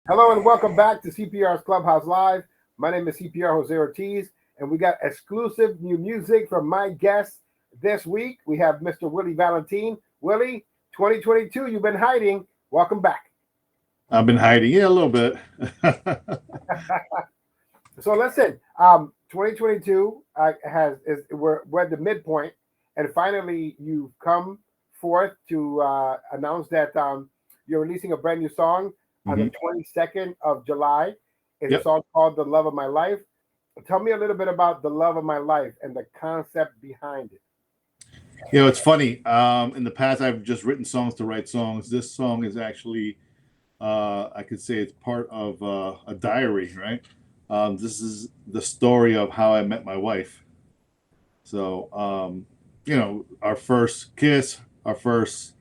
Hello and welcome back to CPR's Clubhouse Live. My name is CPR Jose Ortiz, and we got exclusive new music from my guest this week. We have Mr. Willie Valentin. Willie, 2022, you've been hiding. Welcome back. I've been hiding, yeah, a little bit. So listen, 2022 we're at the midpoint, and finally you've come forth to announce that you're releasing a brand new song on the 22nd of July. It's a song called "The Love of My Life." Tell me a little bit about "The Love of My Life" and the concept behind it. You know, it's funny. In the past, I've just written songs to write songs. This song is actually, I could say, it's part of a diary, right? This is the story of how I met my wife. So, our first kiss, our first,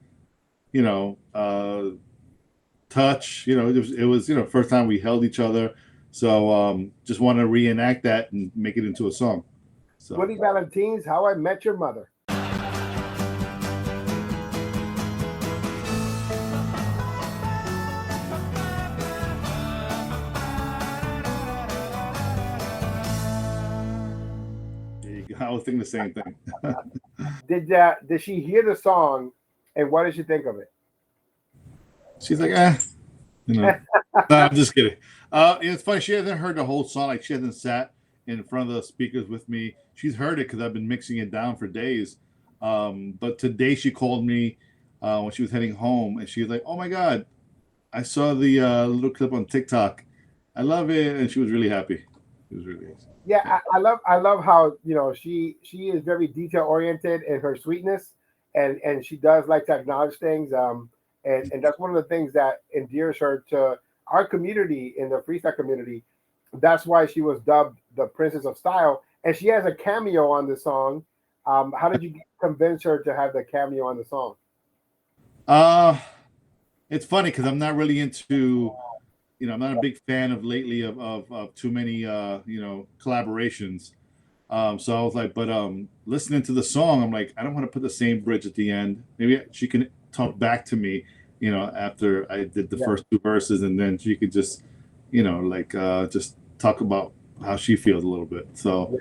touch. It was first time we held each other. So, just want to reenact that and make it into a song. So, Willie Valentin's "How I Met Your Mother." I was thinking the same thing. Did she hear the song, and what did she think of it? She's like, No, I'm just kidding. It's funny. She hasn't heard the whole song. Like, she hasn't sat in front of the speakers with me. She's heard it because I've been mixing it down for days. But today she called me when she was heading home, and she was like, "Oh my God, I saw the little clip on TikTok. I love it," and she was really happy. It was really awesome. Yeah, I love how she is very detail oriented in her sweetness, and she does like to acknowledge things. And that's one of the things that endears her to our community in the freestyle community. That's why she was dubbed the Princess of Style, and she has a cameo on the song. How did you convince her to have the cameo on the song? It's funny because I'm not really into, I'm not a big fan of lately of too many, collaborations. So I was like, but listening to the song, I'm like, I don't want to put the same bridge at the end. Maybe she can talk back to me, after I did the first two verses, and then she could just, just talk about how she feels a little bit. So,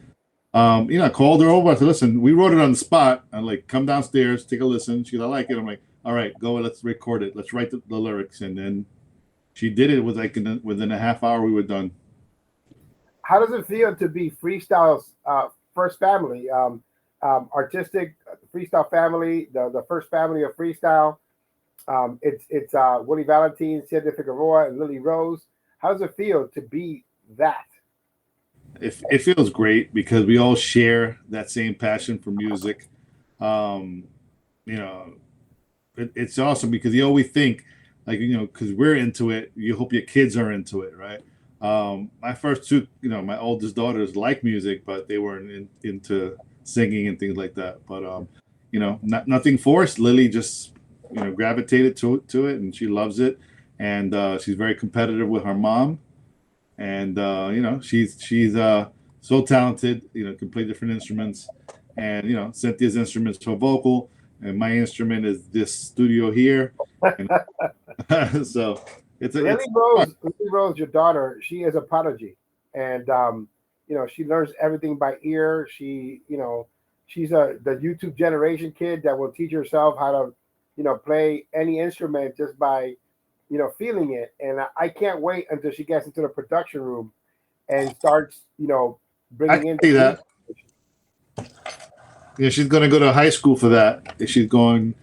I called her over. I said, listen, we wrote it on the spot. I'm like, come downstairs, take a listen. She's, I like it. I'm like, all right, go, let's record it. Let's write the lyrics. And then she did it. It was like within a half hour, we were done. How does it feel to be Freestyle's first family, artistic freestyle family, the first family of freestyle? It's Willie Valentin, Synthia Figueroa, and Lily Rose. How does it feel to be that? It feels great because we all share that same passion for music. It's awesome because you always think, like, because we're into it, you hope your kids are into it, right? My first two, my oldest daughters like music, but they weren't into singing and things like that. But nothing forced. Lily just gravitated to it, and she loves it, and she's very competitive with her mom, and she's so talented. Can play different instruments, and Cynthia's instrument's her vocal, and my instrument is this studio here. And, so Lily Rose, your daughter, she is a prodigy, and she learns everything by ear. She's the YouTube generation kid that will teach herself how to play any instrument just by feeling it. And I can't wait until she gets into the production room and starts bringing in that. Yeah, she's going to go to high school for that. She's going.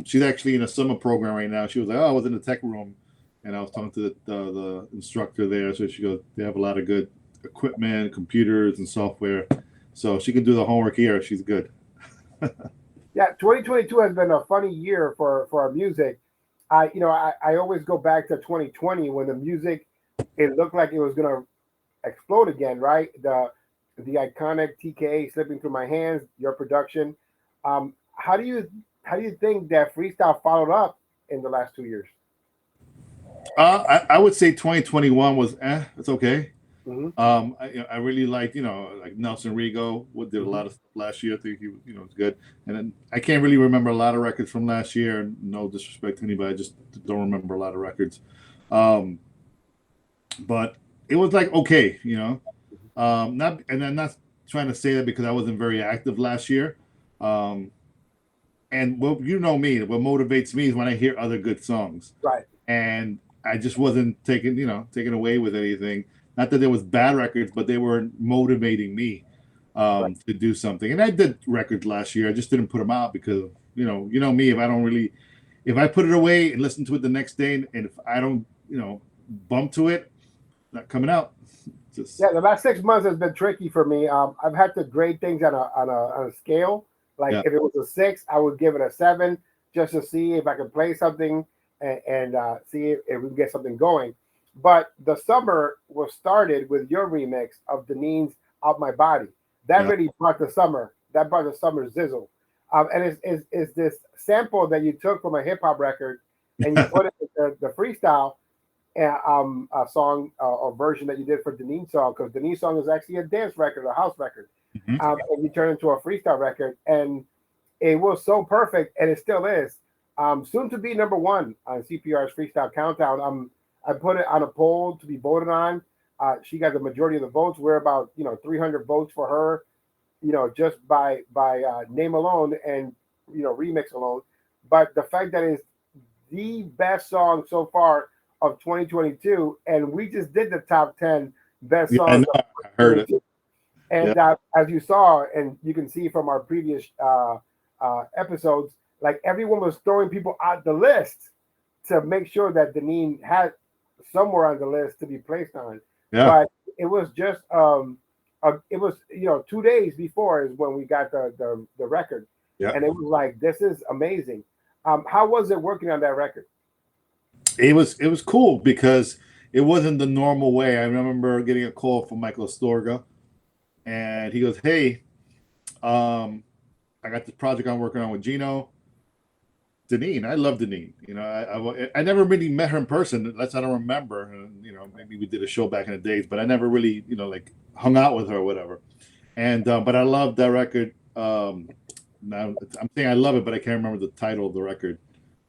She's actually in a summer program right now. She was like, "Oh, I was in the tech room, and I was talking to the instructor there." So she goes, "They have a lot of good equipment, computers, and software, so she can do the homework here. She's good." Yeah, 2022 has been a funny year for our music. I always go back to 2020 when the music, it looked like it was gonna explode again, right? The iconic TKA slipping through my hands, your production. How do you think that freestyle followed up in the last 2 years? I would say 2021 was it's okay. Mm-hmm. I really like like Nelson Rigo did a lot of stuff last year. I think he was good. And then I can't really remember a lot of records from last year. No disrespect to anybody, I just don't remember a lot of records. but it was like okay, you know. Not, and I'm not trying to say that because I wasn't very active last year. Um, and what you know me, what motivates me is when I hear other good songs, Right. and I just wasn't taken away with anything. Not that there was bad records, but they were motivating me Right. to do something. And I did records last year. I just didn't put them out because you know me. If I don't really, if I put it away and listen to it the next day, and if I don't, bump to it, not coming out. Just Yeah, the last 6 months has been tricky for me. I've had to grade things on a scale. Like yeah, if it was a 6, I would give it a 7 just to see if I could play something and see if we can get something going. But the summer was started with your remix of Denine's "Out My Body." That yeah, really brought the summer. That brought the summer zizzle. And it's this sample that you took from a hip hop record and you put it in the freestyle a song or version that you did for Denise's song, because Denise's song is actually a dance record, a house record, hmm and you turn it into a freestyle record, and it was so perfect, and it still is. Soon to be number one on CPR's freestyle countdown. I put it on a poll to be voted on. She got the majority of the votes. We're about 300 votes for her, just by name alone and remix alone. But the fact that it's the best song so far of 2022, and we just did the top 10 best yeah. I songs know. of I heard it. 2022. Yeah, And as you saw, and you can see from our previous episodes, like everyone was throwing people out the list to make sure that Deneen had somewhere on the list to be placed on. yeah, But it was just it was 2 days before is when we got the record, yeah. and it was like this is amazing. How was it working on that record? It was cool because it wasn't the normal way. I remember getting a call from Michael Astorga, and he goes, "Hey, I got this project I'm working on with Gino. Deneen, I love Deneen. I never really met her in person, unless I don't remember. And, maybe we did a show back in the days, but I never really, like hung out with her or whatever. And but I love that record. Now I'm saying I love it, but I can't remember the title of the record.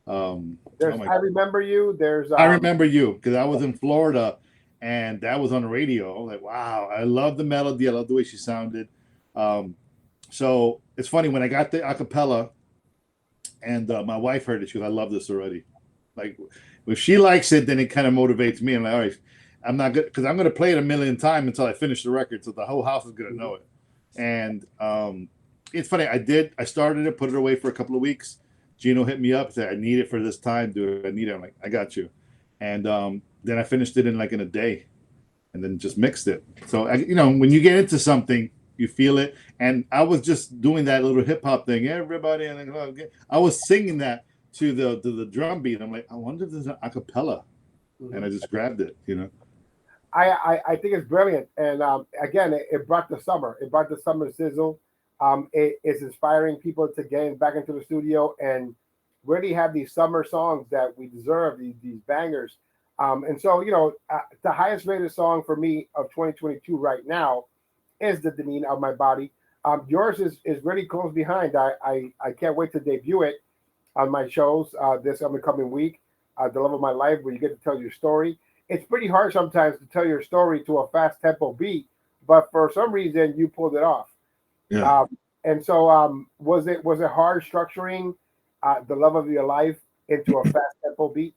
Oh There's my! I Remember You. There's I remember you because I was in Florida, and that was on the radio. I was like, wow, I love the melody. I love the way she sounded. Um, so it's funny when I got the acapella and my wife heard it. She goes, "I love this already." Like, if she likes it, then it kind of motivates me. I'm like, all right, I'm not good because I'm going to play it a million times until I finish the record, so the whole house is going to know it. And it's funny. I started it, put it away for a couple of weeks. Gino hit me up, said, "I need it for this time, dude. I need it." I'm like, "I got you." And then I finished it in a day, and then just mixed it. So when you get into something, you feel it. And I was just doing that little hip hop thing. Everybody, and I was singing that to the drum beat. I'm like, I wonder if there's an acapella, and Mhm. I just grabbed it. I think it's brilliant, and again, it brought the summer. It brought the summer sizzle. It's inspiring people to get back into the studio and really have these summer songs that we deserve. These bangers, and so the highest rated song for me of 2022 right now is the Deneen of My Body. Yours is really close behind. I can't wait to debut it on my shows this upcoming week. The Love of My Life, where you get to tell your story. It's pretty hard sometimes to tell your story to a fast tempo beat, but for some reason you pulled it off. Yeah. And so, was it hard structuring the love of your life into a fast tempo beat?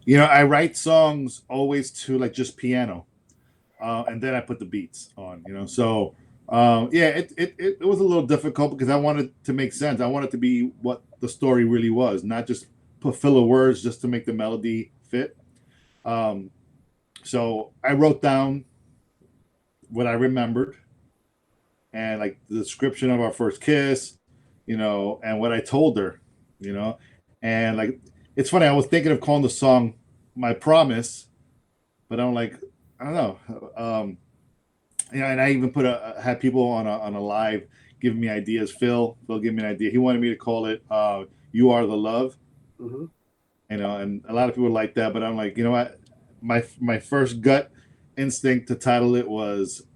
I write songs always to like just piano, and then I put the beats on. So yeah, it was a little difficult because I wanted to make sense. I wanted to be what the story really was, not just put filler words just to make the melody fit. Um, so I wrote down what I remembered and like the description of our first kiss, and what I told her, you know, and like it's funny. I was thinking of calling the song "My Promise," but I'm like, I don't know. And I even had people on a live giving me ideas. Phil gave me an idea. He wanted me to call it "You Are the Love," Mm-hmm. and a lot of people like that. But I'm like, you know what? My first gut instinct to title it was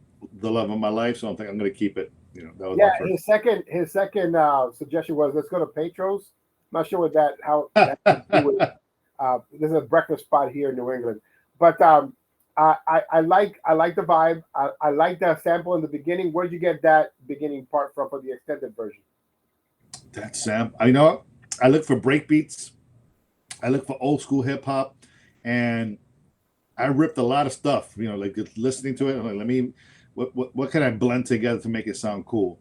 "The Love of My Life," so I'm going to keep it. That was Yeah, my first. his second suggestion was let's go to Petros. Not sure what how that has to do with. This is a breakfast spot here in New England, but I like the vibe. I like that sample in the beginning. Where'd you get that beginning part from for the extended version? That's Sam. I know. I look for break beats. I look for old school hip hop, and I ripped a lot of stuff. Like just listening to it. I'm like, let me, what can I blend together to make it sound cool?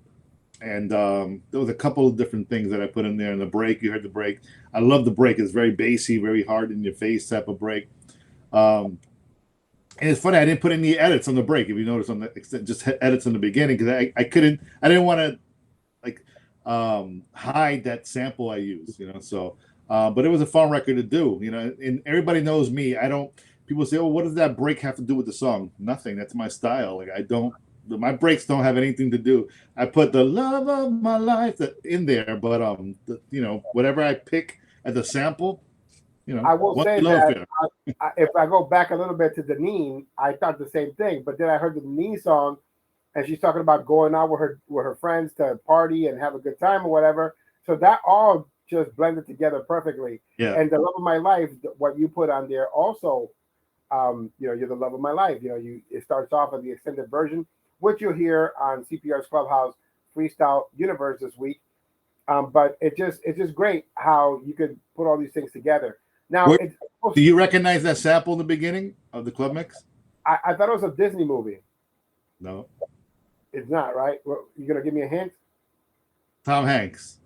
And there was a couple of different things that I put in there. In the break, you heard the break. I love the break. It's very bassy, very hard in your face type of break. Um, and it's funny, I didn't put any edits on the break. If you notice on the just edits in the beginning because I didn't want to like hide that sample I used. So but it was a fun record to do. And everybody knows me. I don't. People say, "Oh, what does that break have to do with the song?" Nothing. That's my style. Like I don't. My breaks don't have anything to do. I put the love of my life in there, but whatever I pick at the sample, I will say love that if I go back a little bit to Deneen, I thought the same thing. But then I heard the Deneen song, and she's talking about going out with her friends to party and have a good time or whatever. So that all just blended together perfectly. Yeah. And the love of my life, what you put on there also, you're the love of my life. It starts off in the extended version, which you'll hear on CPR's Clubhouse Freestyle Universe this week. But it's just great how you could put all these things together. Now, do you recognize that sample in the beginning of the club mix? I thought it was a Disney movie. No, it's not, right? You gonna give me a hint? Tom Hanks.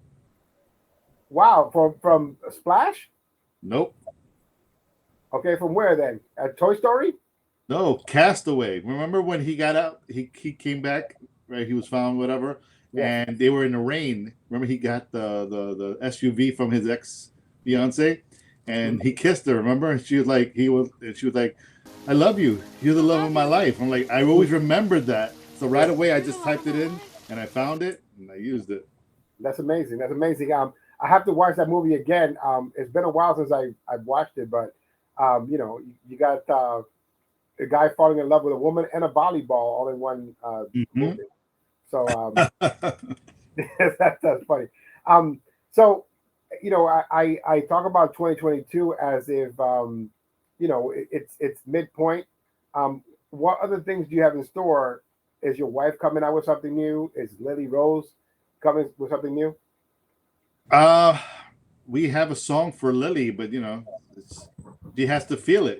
Wow, from Splash? Nope. Okay, from where then? At Toy Story? No, Castaway. Remember when he got out? He came back, right? He was found, whatever, yeah. And they were in the rain. Remember, he got the SUV from his ex fiance, and he kissed her. Remember, and she was like, "I love you. You're the love of my life." I'm like, I always remembered that. So right away, I just typed it in, and I found it, and I used it. That's amazing. That's amazing. I have to watch that movie again. It's been a while since I've watched it, but you got a guy falling in love with a woman and a volleyball all in one movie. So that's funny. So I talk about 2022 as if it's midpoint. What other things do you have in store? Is your wife coming out with something new? Is Lily Rose coming with something new? We have a song for Lily, but she has to feel it.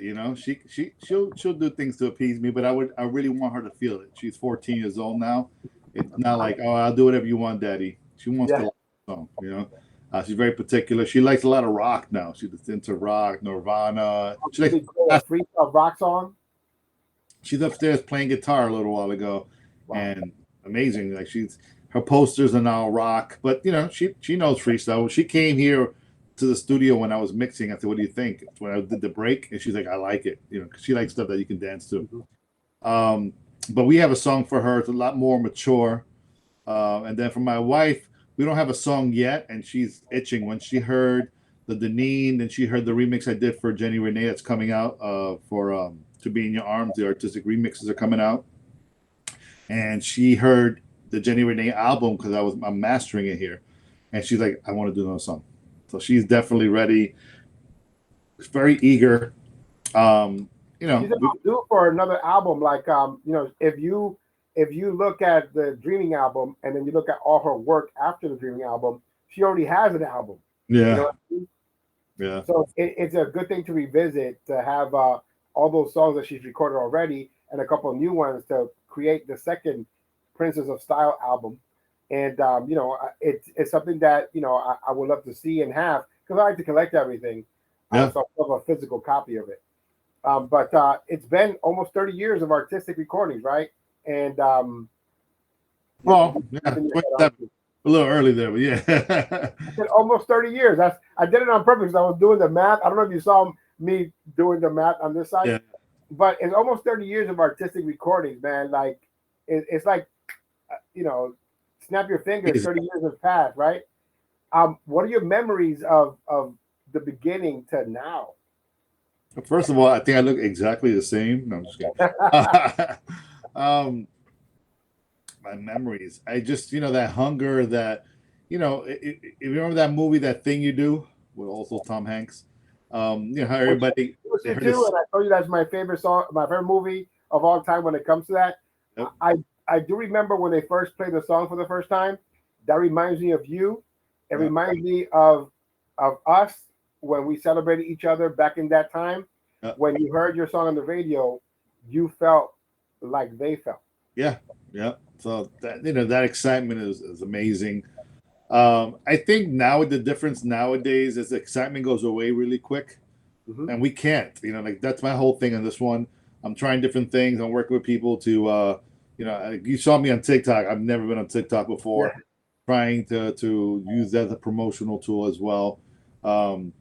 She'll do things to appease me, but I really want her to feel it. She's 14 years old now. It's not like, oh, I'll do whatever you want, Daddy. She wants to like the song. She's very particular. She likes a lot of rock now. She's into rock, Nirvana. She likes a freestyle rock song. She's upstairs playing guitar a little while ago, and amazing. Like her posters are now rock, but she knows freestyle. She came here to the studio when I was mixing. I said, "What do you think?" When I did the break, and she's like, "I like it." Because she likes stuff that you can dance to. But we have a song for her. It's a lot more mature. And then for my wife, we don't have a song yet, and she's itching. When she heard the Deneen, and she heard the remix I did for Jenny Renee that's coming out for To Be in Your Arms. The artistic remixes are coming out, and she heard the Jenny Renee album because I'm mastering it here, and she's like, "I want to do another song." So she's definitely ready. She's very eager. She's due for another album. Like if you look at the Dreaming album and then you look at all her work after the Dreaming album, she already has an album. Yeah. Yeah. So it's a good thing to revisit, to have all those songs that she's recorded already and a couple of new ones to create the second Princess of Style album. And it's something that I would love to see and have, because I like to collect everything. So I love a physical copy of it. But it's been almost 30 years of artistic recordings, right? And a little early there, but yeah. I said almost 30 years. I did it on purpose. I was doing the math. I don't know if you saw me doing the math on this side, but it's almost 30 years of artistic recordings, man. Like it's like snap your fingers, 30 years have passed, right? What are your memories of the beginning to now? First of all, I think I look exactly the same. No, I'm just kidding. My memories. I just, that hunger that, if you remember that movie, That Thing You Do, with also Tom Hanks. How everybody. listening to, and I told you that's my favorite song, my favorite movie of all time when it comes to that. Yep. I do remember when they first played the song for the first time. That reminds me of you. It reminds me of us when we celebrated each other back in that time. When you heard your song on the radio, you felt like they felt. Yeah. So that that excitement is amazing. I think now the difference nowadays is the excitement goes away really quick, and we can't. Like that's my whole thing on this one. I'm trying different things. I'm working with people to, you saw me on TikTok. I've never been on TikTok before. Yeah. Trying to use that as a promotional tool as well. My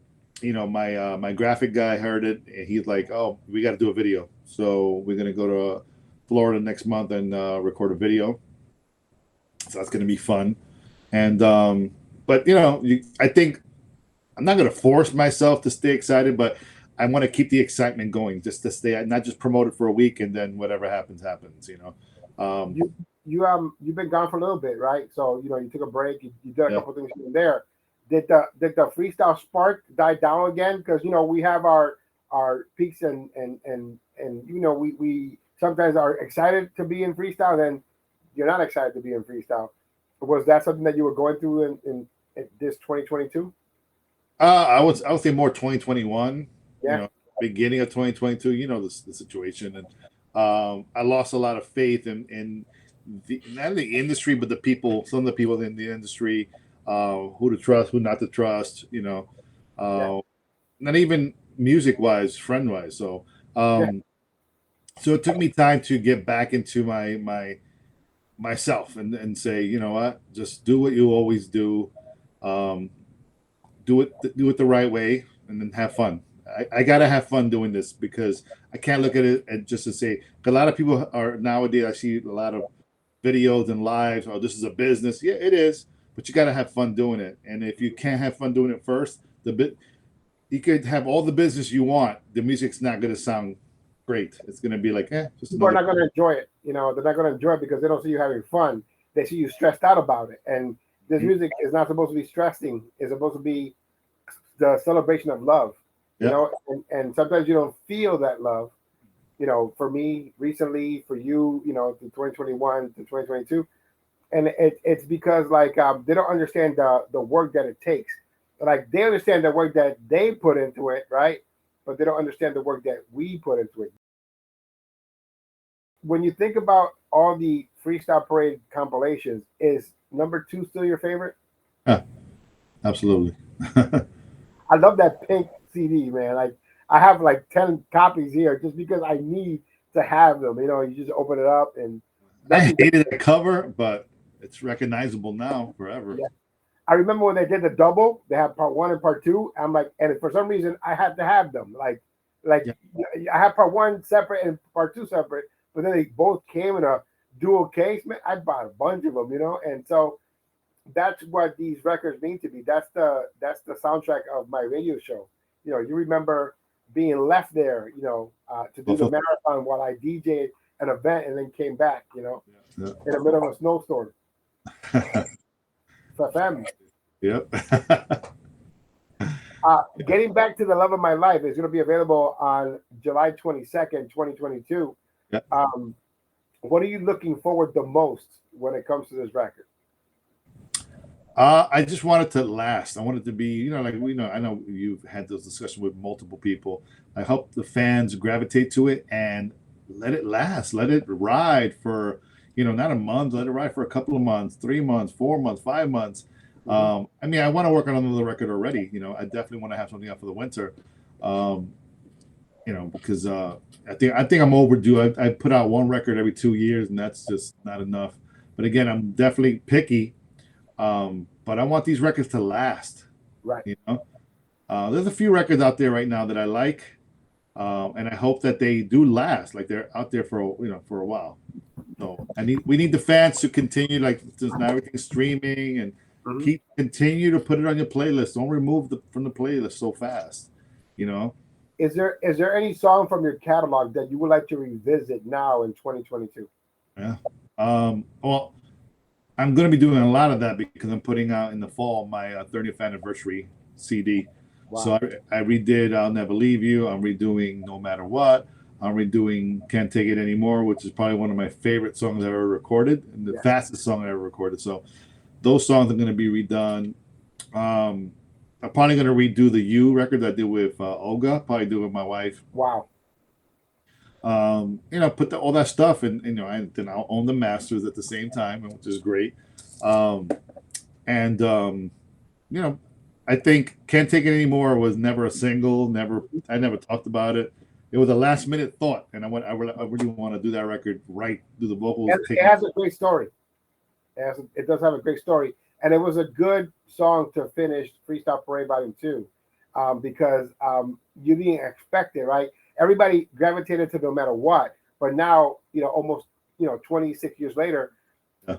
graphic guy heard it, and he's like, "Oh, we got to do a video." So we're gonna go to Florida next month and record a video. So that's gonna be fun. And but I think I'm not gonna force myself to stay excited, but I want to keep the excitement going, just to stay, not just promote it for a week and then whatever happens. You've been gone for a little bit, right? So you took a break. You did a couple things here and there. Did the freestyle spark die down again? Because we have our peaks and we sometimes are excited to be in freestyle, then you're not excited to be in freestyle. Was that something that you were going through in this 2022? I would say more 2021. Yeah. Beginning of 2022. The situation, and I lost a lot of faith in not the industry, but the people. Some of the people in the industry, who to trust, who not to trust. Not even music wise, friend wise. So, so it took me time to get back into myself and say, you know what, just do what you always do. Do it the right way, and then have fun. I gotta have fun doing this, because I can't look at it and just to say. A lot of people are nowadays. I see a lot of videos and lives. Oh, this is a business. Yeah, it is, but you gotta have fun doing it. And if you can't have fun doing it first, you could have all the business you want. The music's not gonna sound great. It's gonna be like, just people are not gonna enjoy it. They're not gonna enjoy it because they don't see you having fun. They see you stressed out about it. And this music is not supposed to be stressing. It's supposed to be the celebration of love. And sometimes you don't feel that love. For me recently, for you, to 2021 to 2022, and it's because they don't understand the work that it takes. Like they understand the work that they put into it, right? But they don't understand the work that we put into it. When you think about all the Freestyle Parade compilations, is number 2 still your favorite? Absolutely. I love that pink CD, man. Like I have 10 copies here just because I need to have them. You just open it up and I hated the cover, but it's recognizable now forever. Yeah. I remember when they did the double, they had part 1 and part 2. I'm like, and for some reason I had to have them. I have part 1 separate and part 2 separate, but then they both came in a dual case. Man, I bought a bunch of them, and so that's what these records mean to me. That's the soundtrack of my radio show. You remember being left there, to do the marathon while I DJed an event and then came back, in the middle of a snowstorm. For family. Yep. Getting Back to the Love of My Life is going to be available on July 22nd, 2022. Yep. What are you looking forward the most when it comes to this record? I just want it to last. I want it to be, I know you've had those discussions with multiple people. I hope the fans gravitate to it and let it last. Let it ride for, not a month. Let it ride for a couple of months, 3 months, 4 months, 5 months. I want to work on another record already. I definitely want to have something out for the winter. Because I think I'm overdue. I put out one record every 2 years, and that's just not enough. But again, I'm definitely picky. But I want these records to last. Right. There's a few records out there right now that I like, and I hope that they do last. Like they're out there for a while. So we need the fans to continue, like since now everything's streaming, and continue to put it on your playlist. Don't remove from the playlist so fast. Is there any song from your catalog that you would like to revisit now in 2022? Yeah. Well, I'm going to be doing a lot of that because I'm putting out in the fall my 30th anniversary CD. So I redid I'll Never Leave You. I'm redoing No Matter What. I'm redoing Can't Take It Anymore, which is probably one of my favorite songs I've ever recorded and the fastest song I ever recorded. So those songs are going to be redone. I'm probably going to redo the You record that I did with Olga, probably do it with my wife. Wow. Put all that stuff and then I'll own the masters at the same time, which is great. I think Can't Take It Anymore was never a single. I never talked about it. It was a last minute thought, and I really want to do that record right, do the vocals. It has a great story. It does have a great story, and it was a good song to finish Freestyle Parade Volume 2, because you didn't expect it, right? Everybody gravitated to No Matter What, but now almost 26 years later,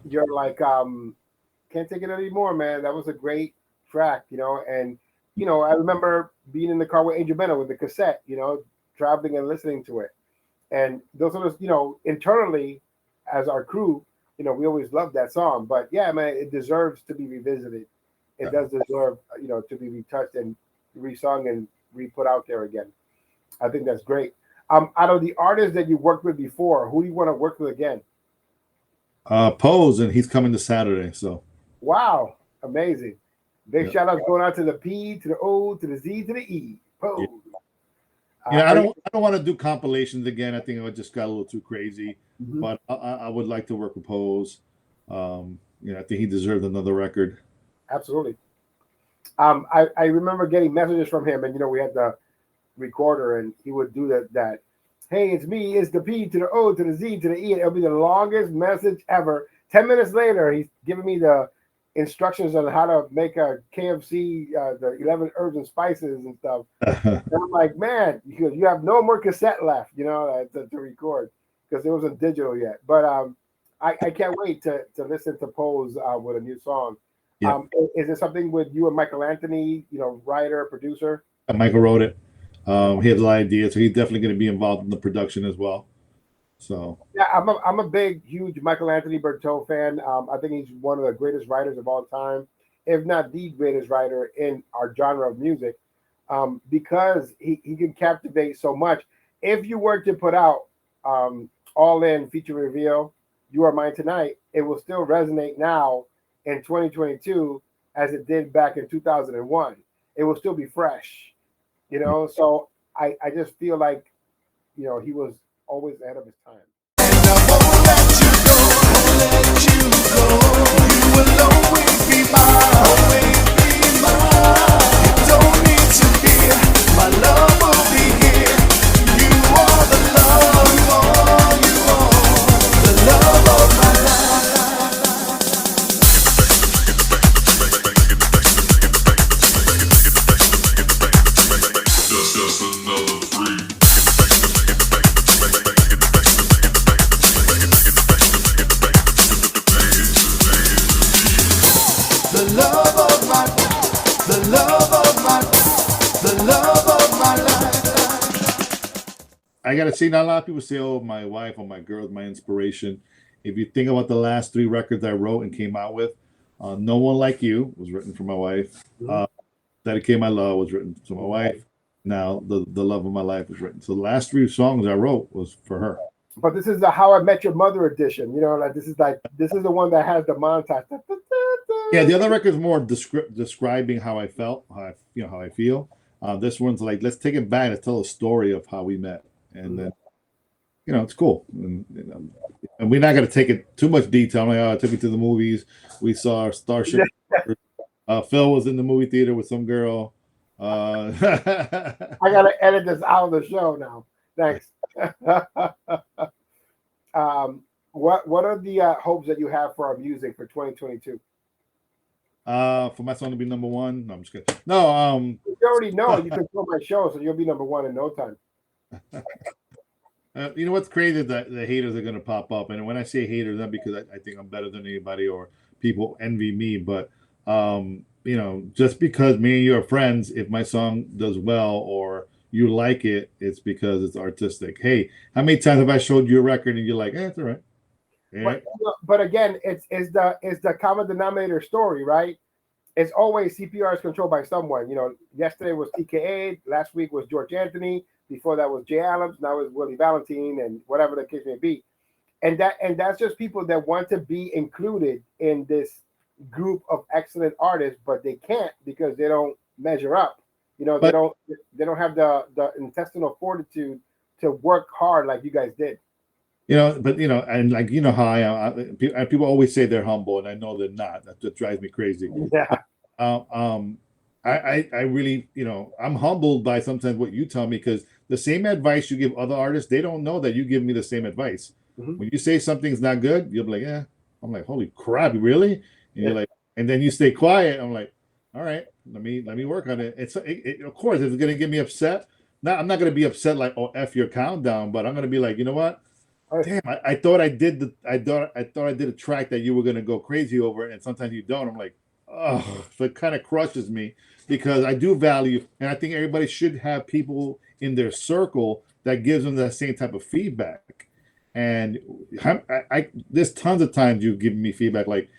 you're like, Can't Take It Anymore, man. That was a great track, and I remember being in the car with Angel Bennett with the cassette, traveling and listening to it, and those are those, internally as our crew, we always loved that song. But yeah, man, it deserves to be revisited. It does deserve, to be retouched and resung and re-put out there again. I think that's great. Out of the artists that you worked with before, who do you want to work with again? Pose, and he's coming to Saturday. So wow, amazing. Big shout outs going out to the P, to the O, to the Z, to the E. Pose. I don't want to do compilations again. I think it just got a little too crazy. But I would like to work with Pose. I think he deserved another record. Absolutely. I remember getting messages from him, and we had the recorder, and he would do that. Hey, it's me. It's the P to the O to the Z to the E. And it'll be the longest message ever. 10 minutes later, he's giving me the instructions on how to make a KFC, the 11 herbs and spices and stuff. And I'm like, man, you have no more cassette left, to record, because it wasn't digital yet. But I can't wait to listen to Pose with a new song. Yeah. Is it something with you and Michael Anthony, writer, producer? Michael wrote it. He had the idea, so he's definitely going to be involved in the production as well. So yeah, I'm a big, huge Michael Anthony Berteau fan. I think he's one of the greatest writers of all time, if not the greatest writer in our genre of music, because he can captivate so much. If you were to put out All In feature reveal, You Are Mine Tonight, it will still resonate now in 2022 as it did back in 2001. It will still be fresh, So I just feel like, he was always ahead of his time. And I won't let you go, won't let you go. You will always be mine, always be mine. You don't need to fear, my love will be here. You are the love, you are the love of my life. Just another free. I gotta say, not a lot of people say, "Oh, my wife or my girl is my inspiration." If you think about the last 3 records I wrote and came out with, "No One Like You" was written for my wife. "Dedicate My Love" was written to my wife. Now, the Love of My Life was written. So the last 3 songs I wrote was for her. But this is the How I Met Your Mother edition. This is the one that has the montage. Yeah, the other record is more describing how I felt, how I feel. This one's like, let's take it back. Let's tell a story of how we met, and then, it's cool. And we're not going to take it too much detail. Like, I took me to the movies. We saw Starship. Phil was in the movie theater with some girl. I gotta edit this out of the show now. Thanks. What are the hopes that you have for our music for 2022? For my song to be number 1. No, I'm just kidding. No, you already know you can film my show, so you'll be number 1 in no time. You know what's crazy? That the haters are going to pop up, and when I say haters, not because I think I'm better than anybody or people envy me, but just because me and you are friends, if my song does well or you like it, it's because it's artistic. Hey, how many times have I showed you a record and you're like, it's all right? But again, it's the common denominator story, right? it's always CPR is controlled by someone. Yesterday was TKA, last week was George Anthony, before that was Jay Adams, now it's Willie Valentin, and whatever the case may be. And that's just people that want to be included in this group of excellent artists, but they can't because they don't measure up. They But don't have the intestinal fortitude to work hard like you guys did. and like how people always say they're humble, and I know they're not. That drives me crazy. Yeah. Um, um, I really, I'm humbled by sometimes what you tell me, because the same advice you give other artists, they don't know that you give me the same advice. Mhm. When you say something's not good, you'll be like, yeah. I'm like, holy crap, really? And you're Yeah. like, and then you stay quiet. I'm like, all right, let me work on it. Of course, it's gonna get me upset. Now, I'm not gonna be upset like, oh, F your countdown, but I'm gonna be like, you know what? Damn, I thought I did a track that you were gonna go crazy over, and sometimes you don't. I'm like, oh, so it kind of crushes me, because I do value, and I think everybody should have people in their circle that gives them that same type of feedback. And there's tons of times you've given me feedback like,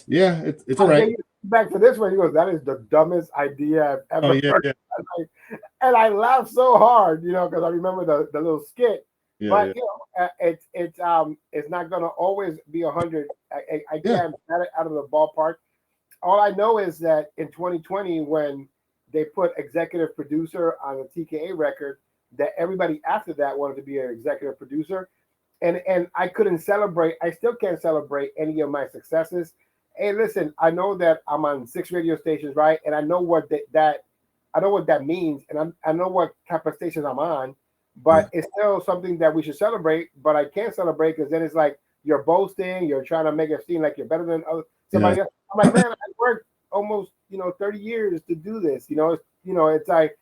yeah, it's all I right. gave you back to this one. He goes, "That is the dumbest idea I've Oh ever yeah, heard." yeah, And I laughed so hard, because I remember the little skit. yeah, But yeah, it's not gonna always be 100. I yeah, can't bat it out of the ballpark. All I know is that in 2020, when they put executive producer on the TKA record, that everybody after that wanted to be an executive producer, and I couldn't celebrate. I still can't celebrate any of my successes. Hey, listen, I know that I'm on 6 radio stations, right? And I know what that I know what that means, and I know what type of stations I'm on, yeah, but it's still something that we should celebrate. But I can't celebrate because then it's like you're boasting, you're trying to make it seem like you're better than yeah. somebody else. I'm like, man, I worked almost 30 years to do this. It's like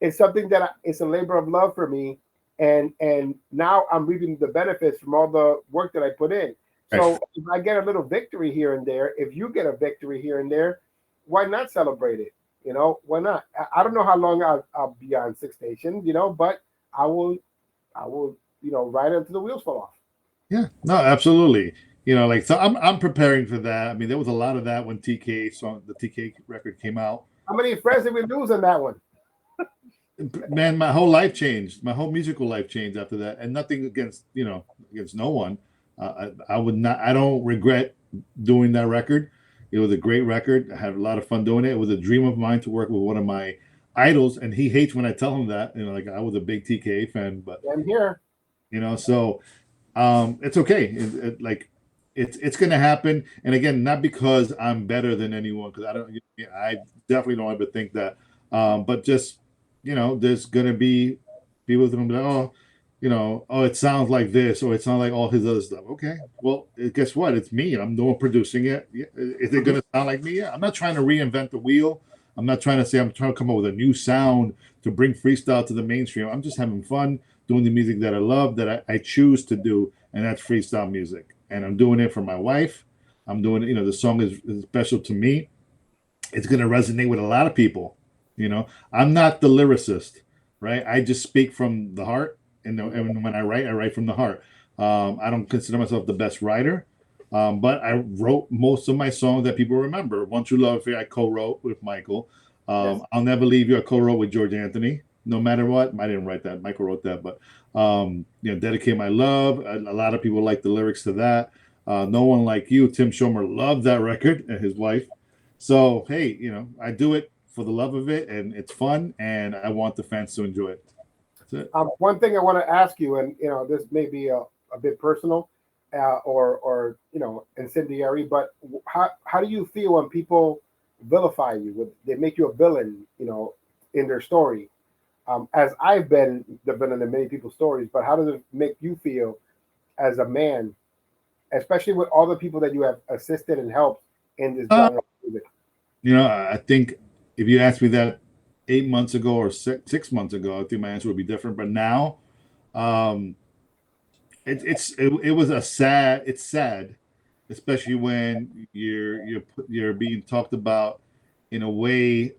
it's something that it's a labor of love for me, and now I'm reaping the benefits from all the work that I put in. Right. So if I get a little victory here and there, if you get a victory here and there, why not celebrate it? Why not? I don't know how long I'll be on 6 stations, but I will ride until the wheels fall off. Yeah, no, absolutely. Like, so I'm preparing for that. I mean, there was a lot of that when the TK record came out. How many friends did we lose on that one? Man, my whole life changed. My whole musical life changed after that, and nothing against no one. I would not. I don't regret doing that record. It was a great record. I had a lot of fun doing it. It was a dream of mine to work with one of my idols, and he hates when I tell him that. Like, I was a big TK fan, but I'm here. so it's okay. Like, it's going to happen. And again, not because I'm better than anyone, because I definitely don't ever think that. But just, there's going to be people that are going to be like, oh, oh, it sounds like this, or it sounds like all his other stuff. Okay, well, guess what? It's me. I'm the one producing it. Yeah. Is it going to sound like me? Yeah. I'm not trying to reinvent the wheel. I'm not trying to say I'm trying to come up with a new sound to bring freestyle to the mainstream. I'm just having fun doing the music that I love, that I choose to do, and that's freestyle music. And I'm doing it for my wife. I'm doing it, the song is special to me. It's going to resonate with a lot of people. I'm not the lyricist, right? I just speak from the heart. And when I write from the heart. I don't consider myself the best writer, but I wrote most of my songs that people remember. One True Love Affair, I co-wrote with Michael. Yes. I'll Never Leave You, I co-wrote with George Anthony. No Matter What, I didn't write that. Michael wrote that, but Dedicate My Love. A lot of people like the lyrics to that. No One Like You. Tim Schomer loved that record, and his wife. So hey, I do it for the love of it, and it's fun, and I want the fans to enjoy it. That's it. One thing I want to ask you, and this may be a bit personal, or incendiary, but how do you feel when people vilify you? They make you a villain, in their story. As I've been the villain in many people's stories, but how does it make you feel as a man, especially with all the people that you have assisted and helped in this genre of music? I think if you asked me that 8 months ago or 6 months ago, I think my answer would be different. But now, um, it was it's sad, especially when you're being talked about in a way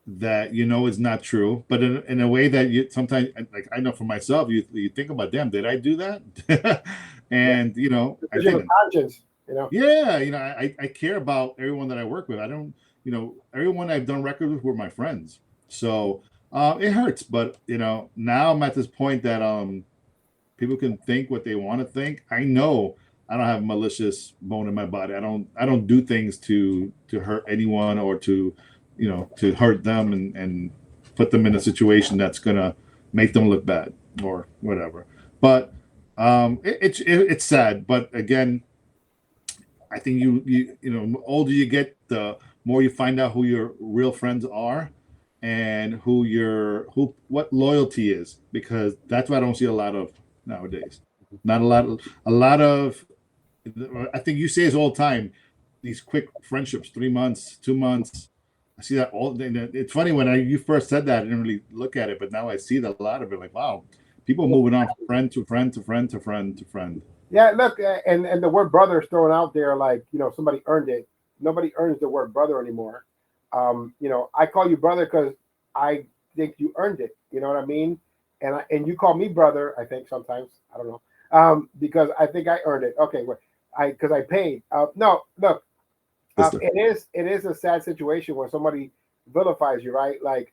that is not true, but in a way that you sometimes, like, I know for myself, you think about, damn, did I do that? Yeah, And I because you have think a conscience. You know? Yeah, I care about everyone that I work with. I don't, everyone I've done records with were my friends. So it hurts, but now I'm at this point that people can think what they want to think. I know I don't have malicious bone in my body. I don't do things to hurt anyone or to hurt them and put them in a situation that's gonna make them look bad or whatever. But it's sad. But again, I think older you get, the more you find out who your real friends are and what loyalty is, because that's what I don't see a lot of nowadays. Not a lot of I think you say this all the time, these quick friendships, 3 months, 2 months. I see that all. It's funny when you first said that, I didn't really look at it, but now I see that a lot of it. Like, wow, people moving on from friend to friend to friend to friend to friend. Yeah, look, and the word brother is thrown out there like, somebody earned it. Nobody earns the word brother anymore. I call you brother because I think you earned it. You know what I mean? And you call me brother, I think sometimes. I don't know. Because I think I earned it. Okay, well, because I paid. No, look, it is a sad situation when somebody vilifies you, right? Like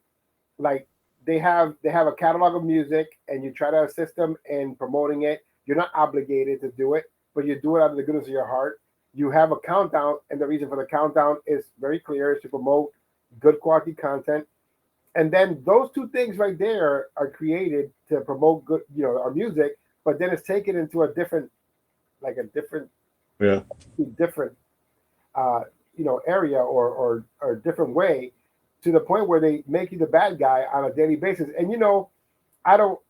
they have a catalog of music and you try to assist them in promoting it. You're not obligated to do it, but you do it out of the goodness of your heart. You have a countdown, and the reason for the countdown is very clear: is to promote good quality content. And then those two things right there are created to promote good, our music. But then it's taken into a different, like a different, Yeah. different, area or different way, to the point where they make you the bad guy on a daily basis. And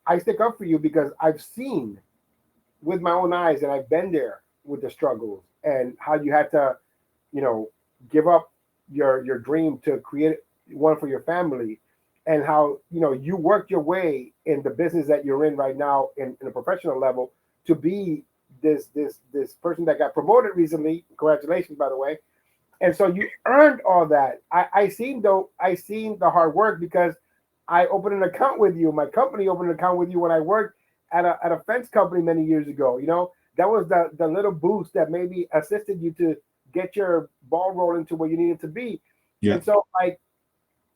I stick up for you because I've seen with my own eyes, and I've been there with the struggles and how you had to, give up your dream to create one for your family, and how you worked your way in the business that you're in right now in a professional level to be this person that got promoted recently. Congratulations, by the way. And so you earned all that. I seen the hard work because I opened an account with you. My company opened an account with you when I worked at a fence company many years ago. That was the little boost that maybe assisted you to get your ball rolling to where you needed to be. Yeah. And so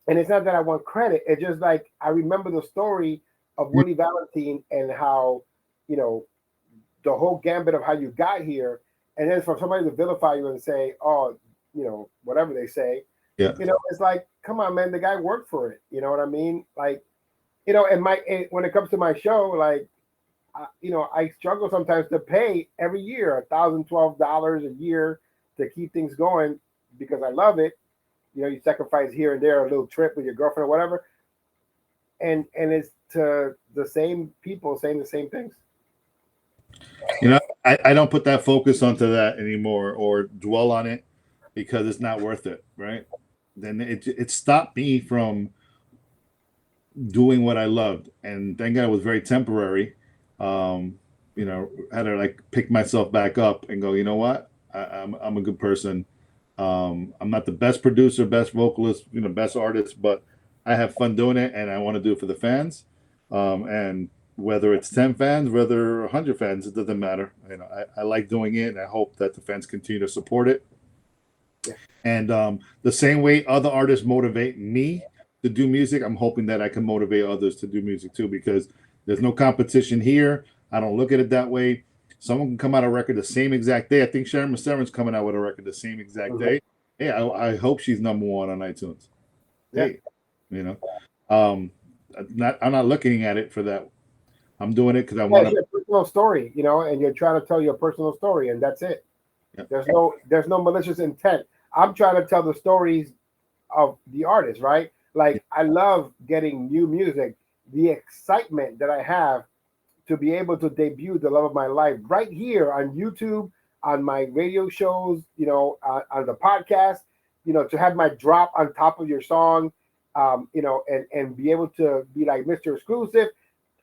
and it's not that I want credit. It's just like I remember the story of Willie Valentin and how, the whole gambit of how you got here. And then for somebody to vilify you and say, oh, whatever they say, Yeah. it's like, come on, man, the guy worked for it. You know what I mean? Like, when it comes to my show, like, I struggle sometimes to pay every year $1,012 a year to keep things going because I love it. You sacrifice here and there, a little trip with your girlfriend or whatever. And it's to the same people saying the same things. I don't put that focus onto that anymore or dwell on it because it's not worth it, right? Then it stopped me from doing what I loved, and thank God it was very temporary. Had to like pick myself back up and go, you know what? I'm a good person. I'm not the best producer, best vocalist, best artist, but I have fun doing it, and I want to do it for the fans. And whether it's 10 fans, whether 100 fans, it doesn't matter. I like doing it, and I hope that the fans continue to support it. Yeah. And the same way other artists motivate me to do music, I'm hoping that I can motivate others to do music too, because there's no competition here. I don't look at it that way. Someone can come out a record the same exact day. I think Sharon Masseron's coming out with a record the same exact day. Hey, I hope she's number one on iTunes. Yeah. Hey, I'm not looking at it for that. I'm doing it because I want to. It's your personal story, and you're trying to tell your personal story, and that's it. Yeah. There's no malicious intent. I'm trying to tell the stories of the artist, right? Like, I love getting new music, the excitement that I have to be able to debut the love of my life right here on YouTube, on my radio shows, on the podcast, to have my drop on top of your song, and be able to be like Mr. Exclusive.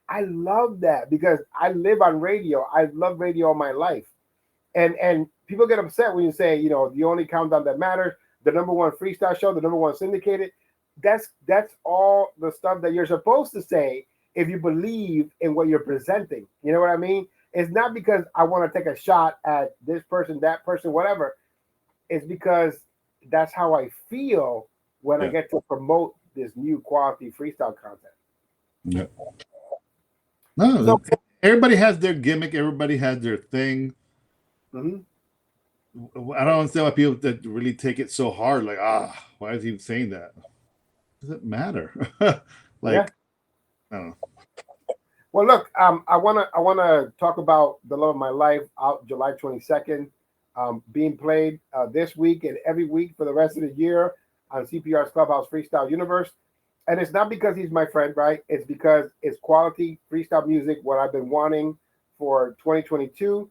I love that because I live on radio. I love radio all my life. And people get upset when you say, the only countdown that matters, the number one freestyle show, the number one syndicated. That's all the stuff that you're supposed to say if you believe in what you're presenting. You know what I mean? it's not because I want to take a shot at this person, that person, whatever. It's because that's how I feel when I get to promote this new quality freestyle content. Yeah. No, So, everybody has their gimmick. Everybody has their thing. mm-hmm. I don't understand why people that really take it so hard. Like, why is he saying that? Does it matter? Like, I don't know. Well, look, I wanna talk about The Love of My Life, out July 22nd, being played this week and every week for the rest of the year on CPR's Clubhouse Freestyle Universe. And it's not because he's my friend, right? It's because it's quality freestyle music, what I've been wanting for 2022.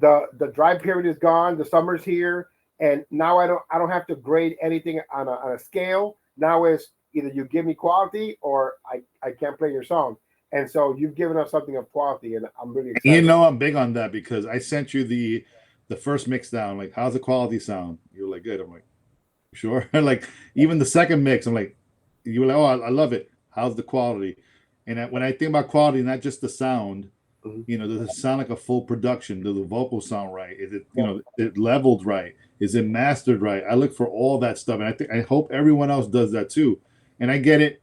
The dry period is gone, the summer's here, and now I don't have to grade anything on a scale. Now it's either you give me quality or I can't play your song. And so you've given us something of quality, and I'm really excited. You know, I'm big on that because I sent you the first mix down. Like, how's the quality sound? You're like, good. I'm like, sure. Like, even the second mix, I'm like, you were like, oh, I love it. How's the quality? And when I think about quality, not just the sound, you know, does it sound like a full production? Does the vocal sound right? Is it, you know, it leveled right? Is it mastered right? I look for all that stuff, and I hope everyone else does that too. And I get it.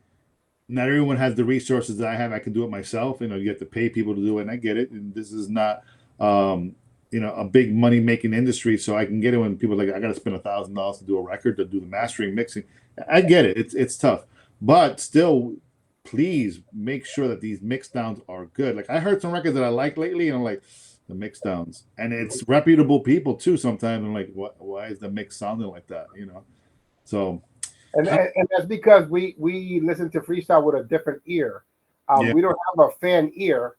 Not everyone has the resources that I have. I can do it myself. You know, you have to pay people to do it, and I get it. And this is not, you know, a big money making industry, so I can get it when people are like, I got to spend $1,000 to do a record, to do the mastering, mixing. I get it. It's tough, but still, please make sure that these mix downs are good. Like, I heard some records that I like lately, and I'm like, the mix downs, and it's reputable people too. Sometimes I'm like, what? Why is the mix sounding like that? You know, so. And that's because we listen to freestyle with a different ear. We don't have a fan ear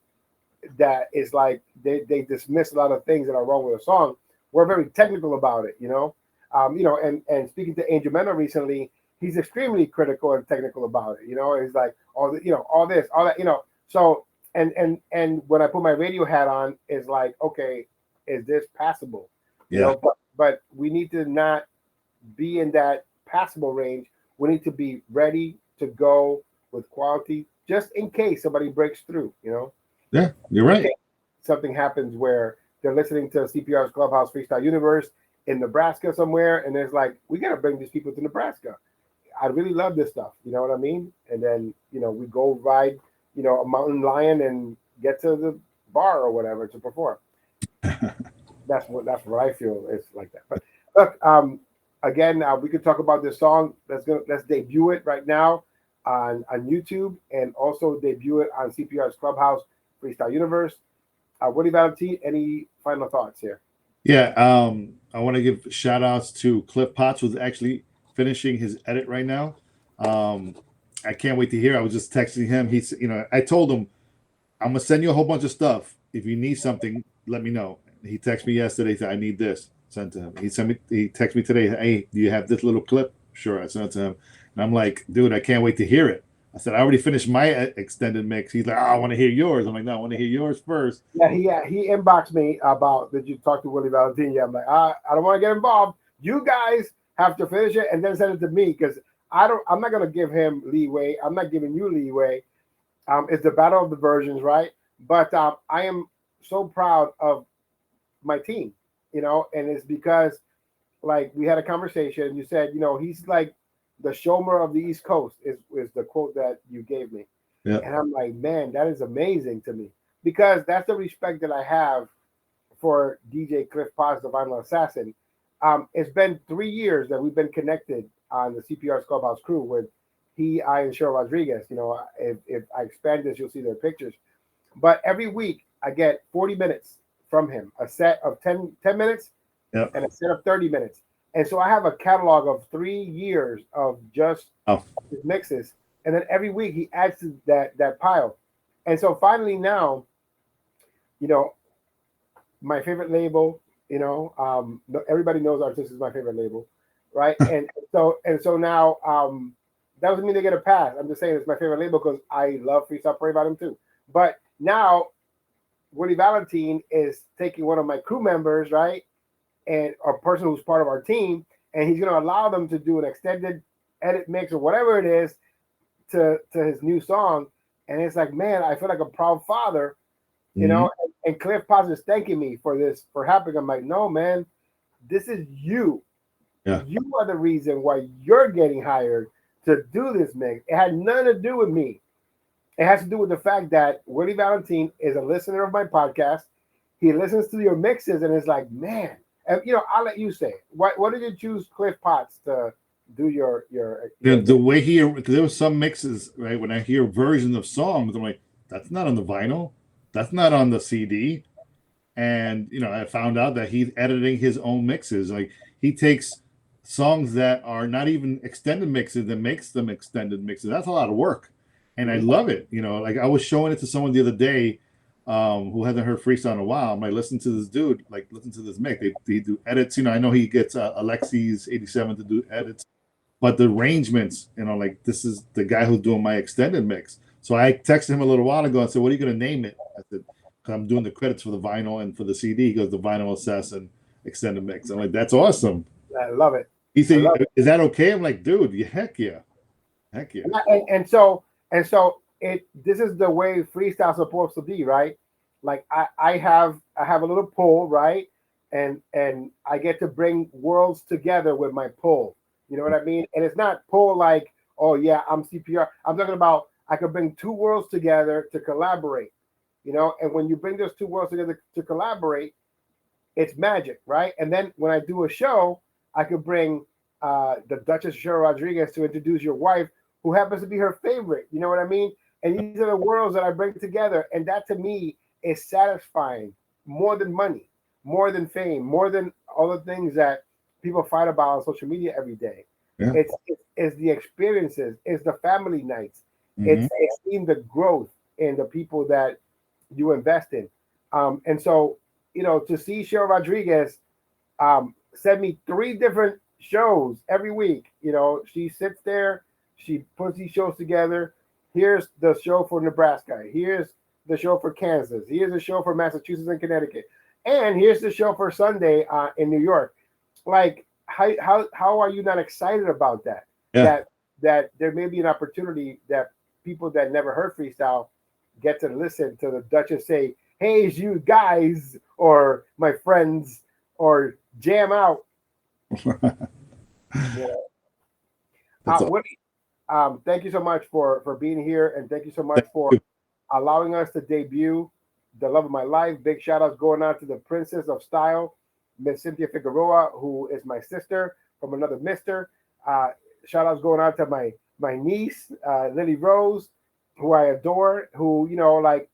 that is like they dismiss a lot of things that are wrong with a song. We're very technical about it, you know. And speaking to Angel Mena recently, he's extremely critical and technical about it. You know, he's like all this, all that, you know. So and when I put my radio hat on, it's like, okay, is this passable? You know, but we need to not be in that passable range. We need to be ready to go with quality, just in case somebody breaks through, you know. Yeah, you're right. Something happens where they're listening to CPR's Clubhouse Freestyle Universe in Nebraska somewhere, and it's like, we got to bring these people to Nebraska. I really love this stuff, you know what I mean? And then, you know, we go ride, you know, a mountain lion and get to the bar or whatever to perform. That's what I feel is like that. But look, again, we could talk about this song. Let's debut it right now on YouTube, and also debut it on CPR's Clubhouse Freestyle Universe. Willie Valentin, any final thoughts here? Yeah, I want to give shout outs to Cliff Potts, who's actually finishing his edit right now. I can't wait to hear. I was just texting him. He's, you know, I told him, I'm gonna send you a whole bunch of stuff. If you need something, let me know. He texted me yesterday, said I need this. Sent to him. He texted me today, hey, do you have this little clip? Sure, I sent it to him. And I'm like, dude, I can't wait to hear it. I said, I already finished my extended mix. He's like, I want to hear yours. I'm like, no, I want to hear yours first. Yeah, he inboxed me about, did you talk to Willie Valentin? Yeah, I'm like, I don't want to get involved. You guys have to finish it and then send it to me, because I'm not gonna give him leeway. I'm not giving you leeway. It's the battle of the versions, right? But I am so proud of my team, you know, and it's because, like, we had a conversation. You said, you know, he's like the Shomer of the East Coast is the quote that you gave me. Yeah. And I'm like, man, that is amazing to me, because that's the respect that I have for DJ Cliff Potts, the Vinyl Assassin. It's been 3 years that we've been connected on the CPR's Clubhouse crew with I, and Cheryl Rodriguez. You know, if I expand this, you'll see their pictures. But every week I get 40 minutes from him, a set of 10 minutes and a set of 30 minutes. And so I have a catalog of 3 years of just his mixes. And then every week he adds to that pile. And so finally now, you know, my favorite label, you know, everybody knows Artist is my favorite label, right? and so now that doesn't mean they get a pass. I'm just saying it's my favorite label because I love Freestyle Parade Volume 2. But now Willie Valentin is taking one of my crew members, right, and a person who's part of our team, and he's going to allow them to do an extended edit mix or whatever it is to his new song. And it's like, man, I feel like a proud father you know, and Cliff Potts is thanking me for this, for happening. I'm like, no, man, this is you. Yeah. You are the reason why you're getting hired to do this mix. It had nothing to do with me. It has to do with the fact that Willie Valentin is a listener of my podcast. He listens to your mixes and is like, man, and you know, I'll let you say, what did you choose Cliff Potts to do your the way he, there was some mixes, right? When I hear versions of songs, I'm like, that's not on the vinyl, that's not on the CD. And you know, I found out that he's editing his own mixes. Like he takes songs that are not even extended mixes and makes them extended mixes. That's a lot of work, and I love it. You know, like I was showing it to someone the other day who hasn't heard Freestyle in a while. I'm like, listen to this dude, like listen to this mix. They do edits. You know, I know he gets Alexis 87 to do edits, but the arrangements, you know, like this is the guy who's doing my extended mix. So I texted him a little while ago and said, what are you going to name it? I said, because I'm doing the credits for the vinyl and for the CD. He goes, the Vinyl Assassin extended mix. I'm like, that's awesome. I love it. He said, is that okay? I'm like, dude, heck yeah. Heck yeah. And so this is the way freestyle's supposed to be, right? Like I have a little pull, right? And I get to bring worlds together with my pull. You know what I mean? And it's not pull like, oh yeah, I'm CPR. I'm talking about I could bring two worlds together to collaborate. You know, and when you bring those two worlds together to collaborate, it's magic, right? And then when I do a show, I could bring the Duchess Cheryl Rodriguez to introduce your wife, who happens to be her favorite. You know what I mean? And these are the worlds that I bring together. And that to me is satisfying more than money, more than fame, more than all the things that people fight about on social media every day. Yeah. It's the experiences, it's the family nights, it's seeing the growth in the people that you invest in. And so, you know, to see Cheryl Rodriguez send me 3 different shows every week. You know, she sits there, she puts these shows together. Here's the show for Nebraska. Here's the show for Kansas. Here's the show for Massachusetts and Connecticut. And here's the show for Sunday in New York. Like, how are you not excited about that? Yeah. That there may be an opportunity that people that never heard freestyle get to listen to the Duchess say, hey, you guys, or my friends, or jam out. Yeah. Woody, thank you so much for being here, and thank you so much for allowing us to debut The Love of My Life. Big shout outs going out to the Princess of Style, Miss Synthia Figueroa, who is my sister from another mister. Shout outs going out to my niece, Lily Rose, who I adore, who, you know, like,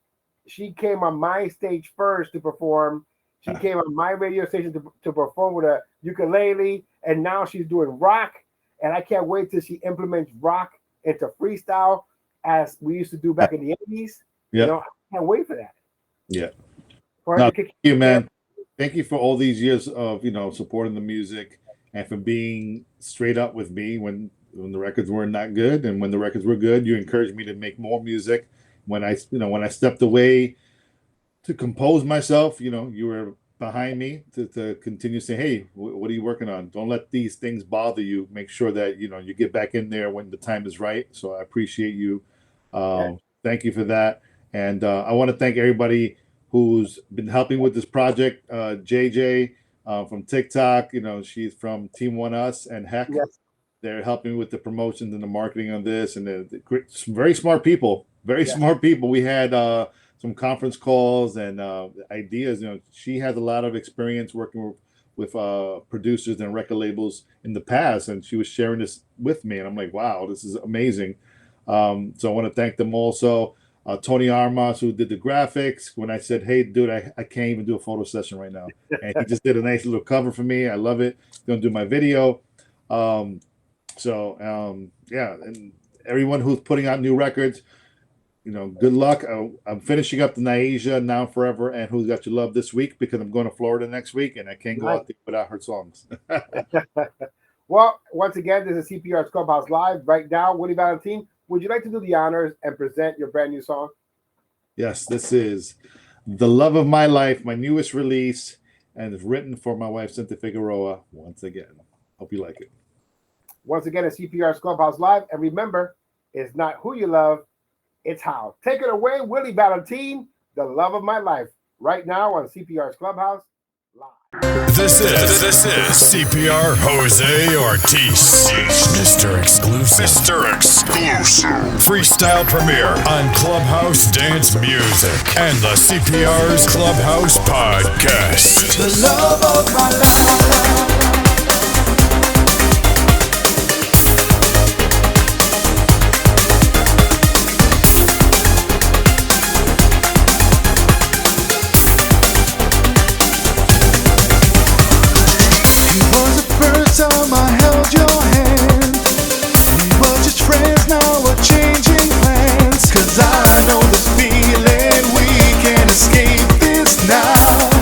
she came on my stage first to perform. She came on my radio station to perform with a ukulele, and now she's doing rock. And I can't wait till she implements rock into freestyle as we used to do back in the 80s. Yeah. You know, I can't wait for that. Yeah. Thank you, man. Thank you for all these years of, you know, supporting the music and for being straight up with me when the records weren't that good, and when the records were good, you encouraged me to make more music. When I stepped away to compose myself, you know, you were behind me to continue saying, hey, what are you working on? Don't let these things bother you. Make sure that, you know, you get back in there when the time is right. So I appreciate you. Thank you for that. And I want to thank everybody who's been helping with this project. JJ from TikTok, you know, she's from Team One Us and Heck. Yes. They're helping with the promotions and the marketing on this, and they're some very smart people. Smart people. We had some conference calls and ideas. You know, she has a lot of experience working with producers and record labels in the past, and she was sharing this with me, and I'm like, wow, this is amazing. So I want to thank them also. Tony Armas, who did the graphics. When I said, hey, dude, I can't even do a photo session right now, and he just did a nice little cover for me. I love it. He's gonna do my video. Yeah, and everyone who's putting out new records, you know, good luck. I'm finishing up the Naija Now Forever and Who's Got Your Love this week because I'm going to Florida next week, and I can't go out there without her songs. Well, once again, this is CPR's Clubhouse Live. Right now, Willie Valentin, would you like to do the honors and present your brand new song? Yes, this is The Love of My Life, my newest release, and it's written for my wife, Synthia Figueroa, once again. Hope you like it. Once again, it's CPR's Clubhouse Live. And remember, it's not who you love, it's how. Take it away, Willie Valentin. The Love of My Life, right now on CPR's Clubhouse Live. This is CPR Jose Ortiz, Mr. Exclusive. Freestyle premiere on Clubhouse Dance Music and the CPR's Clubhouse Podcast. The love of my life. Time I held your hand, we were just friends, now we're changing plans. Cause I know this feeling, we can't escape this now.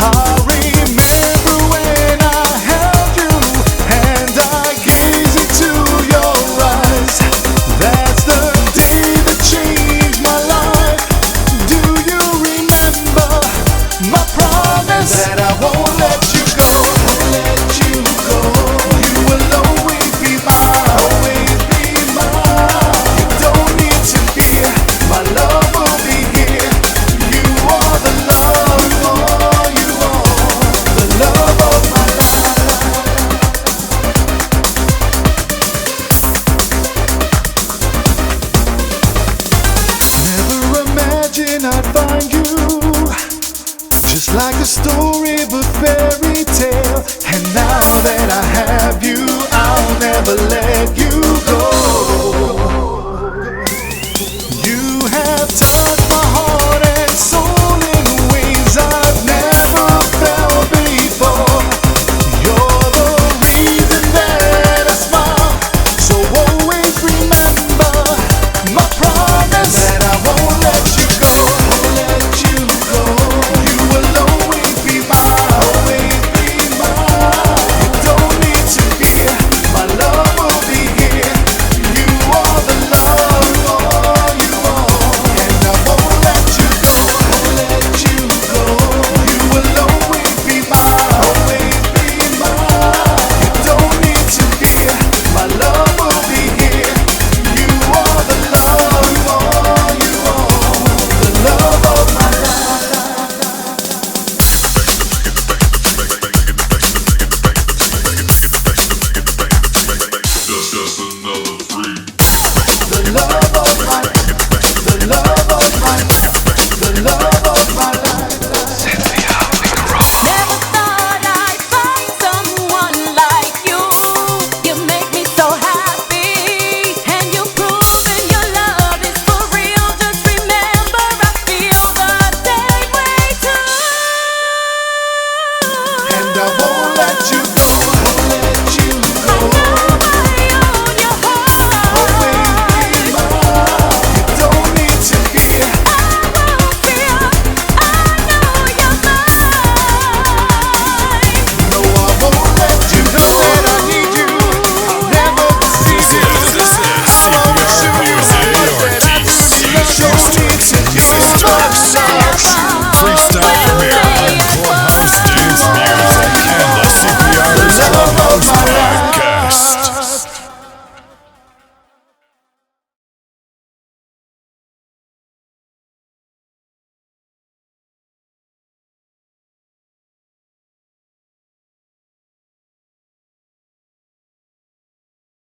I remember when I held you and I gazed into your eyes. That's the day that changed my life. Do you remember my promise that I won't let you go? You will always be mine. You don't need to fear, my love will be here. You are the love, you are the love of my life. Never imagined I'd find you just like a story but fairy tale. And now that I have you, I'll never let you go.